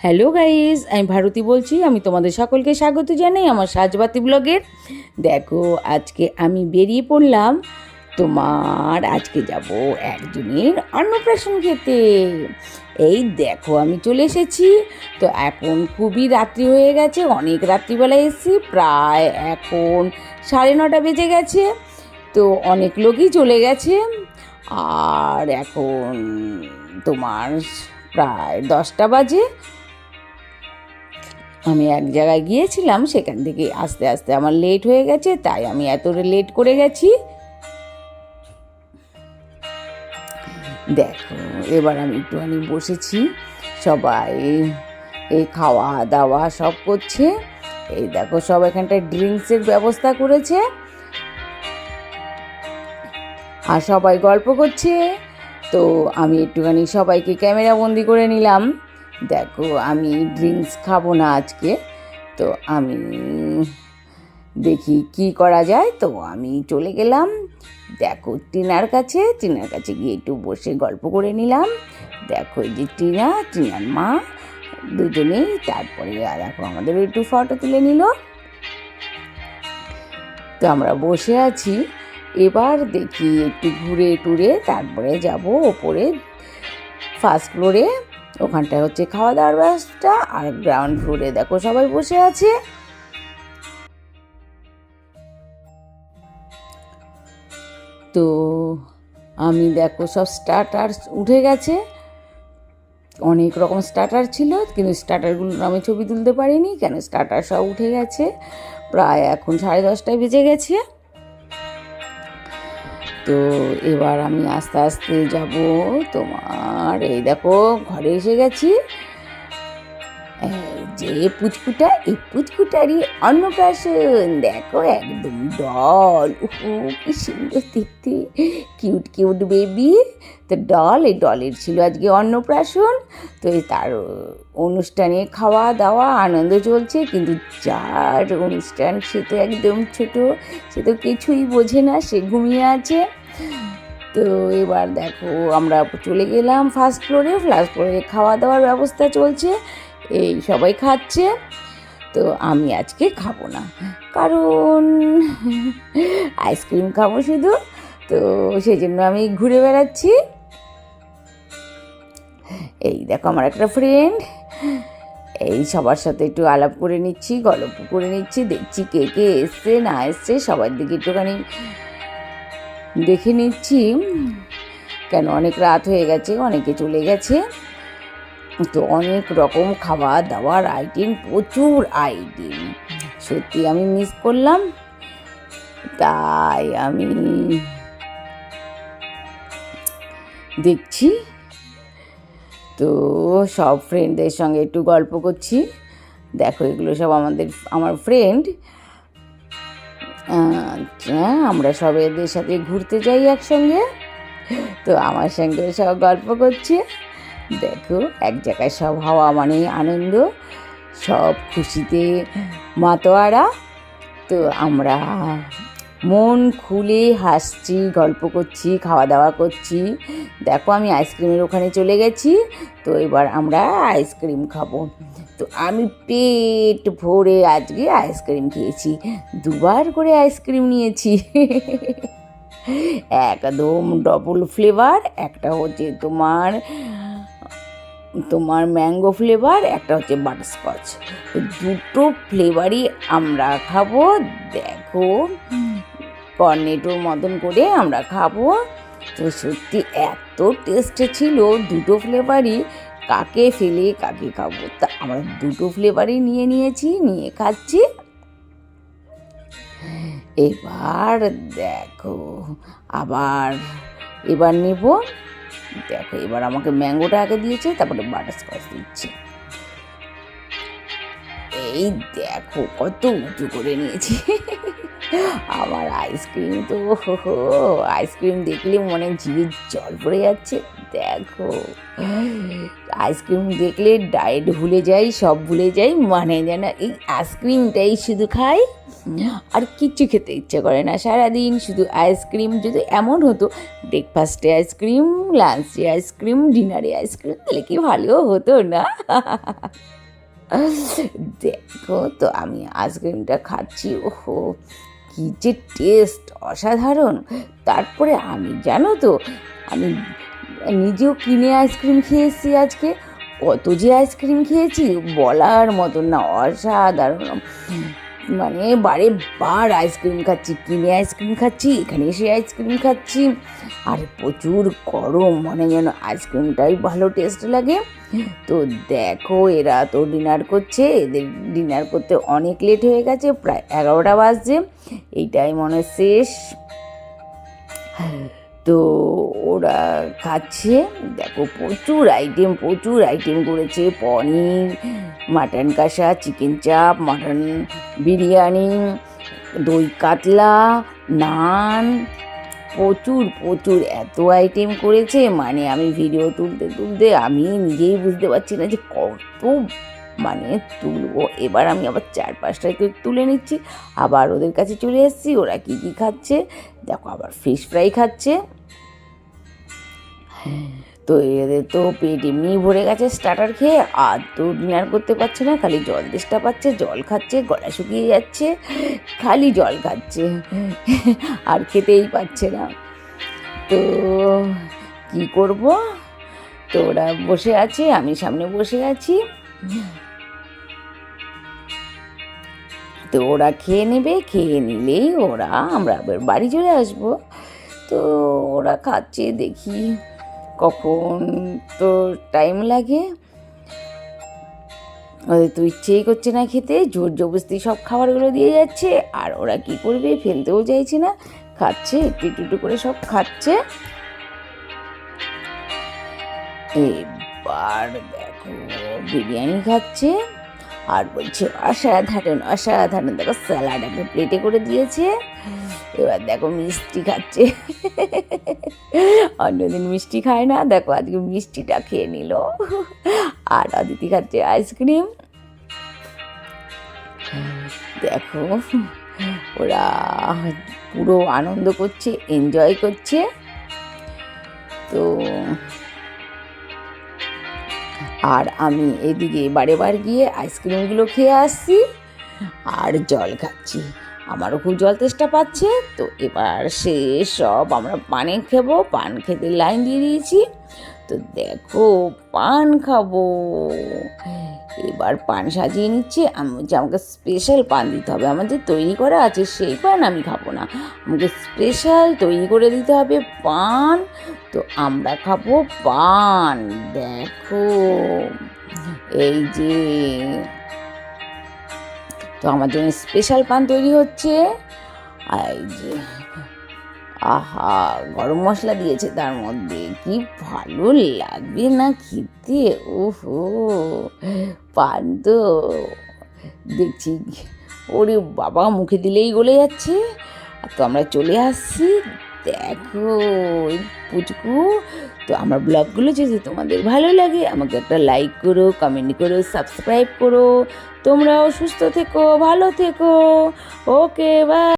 Hello guys, আমি ভারতী বলছি। আমি তোমাদের সকলকে স্বাগত জানাই আমার সাজবাতি ব্লগের। দেখো, আজকে আমি বেরিয়ে পড়লাম। আজকে যাব একজনের অন্নপ্রাশন খেতে। এই দেখো, আমি চলে এসেছি। তো এখন খুবই রাত্রি হয়ে গেছে, অনেক রাত্রিবেলা এসেছি, প্রায় এখন 9:30 বেজে গেছে। তো অনেক লোকই চলে গেছে, আর এখন প্রায় 10টা বাজে। আমি এক জায়গায় গিয়েছিলাম, সেখান থেকে আস্তে আস্তে আমার লেট হয়ে গেছে, তাই আমি এতটা লেট করে গেছি। দেখো, এবার আমি একটুখানি বসেছি, সবাই এই খাওয়া দাওয়া সব করছে। এই দেখো, সব এখানটায় ড্রিঙ্কসের ব্যবস্থা করেছে আর সবাই গল্প করছে। তো আমি একটুখানি সবাইকে ক্যামেরা বন্দি করে নিলাম। দেখো, আমি ড্রিঙ্কস খাবো না আজকে, তো আমি দেখি কি করা যায়। তো আমি চলে গেলাম, দেখো, টিনার কাছে গিয়ে একটু বসে গল্প করে নিলাম। দেখো, এই যে টিনার মা দুজনেই। তারপরে দেখো, আমাদের একটু ফটো তুলে নিল। তো আমরা বসে আছি। এবার দেখি একটু ঘুরে টুরে তারপরে যাব ওপরে ফার্স্ট ফ্লোরে। ওখানটায় হচ্ছে খাওয়া দাওয়ার ব্যবস্থা, আর গ্রাউন্ড ফ্লোরে দেখো সবাই বসে আছে। তো আমি দেখো, সব স্টার্টার উঠে গেছে, অনেক রকম স্টার্টার ছিল, কিন্তু স্টার্টারগুলোর আমি ছবি তুলতে পারিনি, কেন স্টার্টার সব উঠে গেছে। প্রায় এখন 10:30 বেজে গেছে। তো এবার আমি আস্তে আস্তে যাব। এই দেখো, ঘরে এসে গেছি। যে পুচকুটা, এই পুচকুটারই অন্নপ্রাশন। দেখো, একদম ডল, কি সুন্দর দেখতে, কিউট কিউট বেবি। তো এই ডলের ছিল আজকে অন্নপ্রাশন। তো তার অনুষ্ঠানে খাওয়া দাওয়া আনন্দ চলছে, কিন্তু যার অনুষ্ঠান সে তো একদম ছোট, সে তো কিছুই বোঝে না, সে ঘুমিয়ে আছে। তো এবার দেখো, আমরা চলে গেলাম ফার্স্ট ফ্লোরে খাওয়া দাওয়ার ব্যবস্থা চলছে, এই সবাই খাচ্ছে। তো আমি আজকে খাবো না, কারণ আইসক্রিম খাবো শুধু। তো সেই জন্য আমি ঘুরে বেড়াচ্ছি। এই দেখো, আমার একটা ফ্রেন্ড, এই সবার সাথে একটু আলাপ করে নিচ্ছি, গল্প করে নিচ্ছি, দেখছি কে কে এসছে না এসছে, সবার দিকে একটুখানি দেখে নিচ্ছি, কেন অনেক রাত হয়ে গেছে, অনেকে চলে গেছে। তো অনেক রকম খাওয়া দাওয়ার আইটেম, প্রচুর আইটেম, সত্যি আমি মিস করলাম, তাই আমি দেখছি। তো সব ফ্রেন্ডদের সঙ্গে একটু গল্প করছি। দেখো, এগুলো সব আমার ফ্রেন্ড। আমরা সব এদের সাথে ঘুরতে যাই একসঙ্গে, তো আমার সঙ্গে সব গল্প করছে। দেখো, এক জায়গায় সব হাওয়া মানে আনন্দ, সব খুশিতে মাতোয়ারা। তো আমরা মন খুলে হাসছি, গল্প করছি, খাওয়া দাওয়া করছি। দেখো, আমি আইসক্রিমের ওখানে চলে গেছি। তো এবার আমরা আইসক্রিম খাবো। তো আমি পেট ভরে আজকে আইসক্রিম খেয়েছি, 2বার করে আইসক্রিম নিয়েছি। একদম ডবল ফ্লেভার, একটা হচ্ছে তোমার ম্যাঙ্গো ফ্লেভার, একটা হচ্ছে বাটারস্কচ। দুটো ফ্লেভারই আমরা খাবো। দেখো, কর্নেটোর মতন করে আমরা খাবো। তো সত্যি এত টেস্ট ছিল দুটো ফ্লেভারই, কাকে ফেলে কাকে খাবো। তা আমরা দুটো ফ্লেভারই নিয়েছি, নিয়ে খাচ্ছি। এবার দেখো, এবার নেব। দেখো, এবার আমাকে ম্যাঙ্গোটা আগে দিয়েছে, তারপরে বাটারস্কচ দিচ্ছে। এই দেখো কত উঁচু করে নিয়েছি আমার আইসক্রিম। তো আইসক্রিম দেখলে মনে জিভে জল পড়ে যাচ্ছে। দেখো আইসক্রিম দেখলে ডায়েট ভুলে যাই, সব ভুলে যাই, মানে যেন এই আইসক্রিমটাই শুধু খাই আর কিচ্ছু খেতে ইচ্ছে করে না সারাদিন, শুধু আইসক্রিম। যদি এমন হতো ব্রেকফাস্টে আইসক্রিম, লাঞ্চে আইসক্রিম, ডিনারে আইসক্রিম, তাহলে কি ভালো হতো না? দেখো তো আমি আইসক্রিমটা খাচ্ছি, ওহো কী যে টেস্ট, অসাধারণ। তারপরে আমি জানো তো আমি নিজেও কিনে আইসক্রিম খেয়েছি আজকে। কত যে আইসক্রিম খেয়েছি বলার মতন না, অসাধারণ। মানে বারে বার আইসক্রিম খাচ্ছি, কিনে আইসক্রিম খাচ্ছি, এখানে এসে আইসক্রিম খাচ্ছি। আর প্রচুর গরম, মনে যেন আইসক্রিমটাই ভালো টেস্ট লাগে। তো দেখো এরা তো ডিনার করছে, এদের ডিনার করতে অনেক লেট হয়ে গেছে, প্রায় 11টা বাজছে, এইটাই মনে শেষ। তো ওরা খাচ্ছে, দেখো প্রচুর আইটেম করেছে, পনির, মাটন কষা, চিকেন চাপ, মাটন বিরিয়ানি, দই কাতলা, নান, প্রচুর এত আইটেম করেছে, মানে আমি ভিডিও তুলতে আমি নিজেই বুঝতে পারছি না যে কত মানে তুলবো। এবার আমি আবার 4-5টা তুলে নিচ্ছি, আবার ওদের কাছে চলে এসেছি। ওরা কী খাচ্ছে দেখো, আবার ফিশ ফ্রাই খাচ্ছে। তো এদের তো পেট এমনিই ভরে গেছে স্টার্টার খেয়ে, আর তো ডিনার করতে পারছে না, খালি জল তেষ্টা পাচ্ছে, জল খাচ্ছে, গলা শুকিয়ে যাচ্ছে, খালি জল খাচ্ছে আর খেতেই পাচ্ছে না। তো কি করব? তো ওরা বসে আছে, আমি সামনে বসে আছি। তো ওরা খেয়ে নেবে, খেয়ে নিলেই আমরা আবার বাড়ি চলে আসবো। তো ওরা খাচ্ছে, দেখি কখন তো টাইম লাগে। ওদের তো ইচ্ছেই করছে না খেতে, জোর জবরদস্তি সব খাবারগুলো দিয়ে যাচ্ছে। আর ওরা কি করবে, ফেলতেও চাইছে না, খাচ্ছে একটু করে সব খাচ্ছে। এবার দেখো বিরিয়ানি খাচ্ছে আর বলছে অসাধারণ। দেখো স্যালাড একটা প্লেটে করে দিয়েছে। এবার দেখো মিষ্টি খাচ্ছে, অন্যদিন মিষ্টি খায় না, দেখো আজকে মিষ্টিটা খেয়ে নিল। আর অদিতি খাচ্ছে আইসক্রিম। দেখো ওরা পুরো আনন্দ করছে, এনজয় করছে। তো আর আমি এদিকে বারে গিয়ে আইসক্রিমগুলো খেয়ে আসছি আর জল খাচ্ছি, আমারও খুব জল তেষ্টা পাচ্ছে। তো এবার সব আমরা পানে খাবো, পান খেতে লাইন দিয়ে দিয়েছি। তো দেখো পান খাবো, এবার পান সাজিয়ে নিচ্ছে। আমি বলছি আমাকে স্পেশাল পান দিতে হবে, আমাদের তৈরি করা আছে সেই পান আমি খাবো না, আমাকে স্পেশাল তৈরি করে দিতে হবে পান। তো আমরা খাবো পান। দেখো এই যে, তো আমার জন্য স্পেশাল পান তৈরি হচ্ছে। এই যে আহা, গরম মশলা দিয়েছে তার মধ্যে, কি ভালো লাগবে না খেতে। ওহো, পান তো দেখছি ওরে বাবা মুখে দিলেই গলে যাচ্ছে। আর তো আমরা চলে আসছি। দেখো পুচকু, তো আমার ব্লগগুলো যদি তোমাদের ভালো লাগে আমাকে একটা লাইক করো, কমেন্ট করো, সাবস্ক্রাইব করো। তোমরাও সুস্থ থেকো, ভালো থেকো। ওকে, বাই।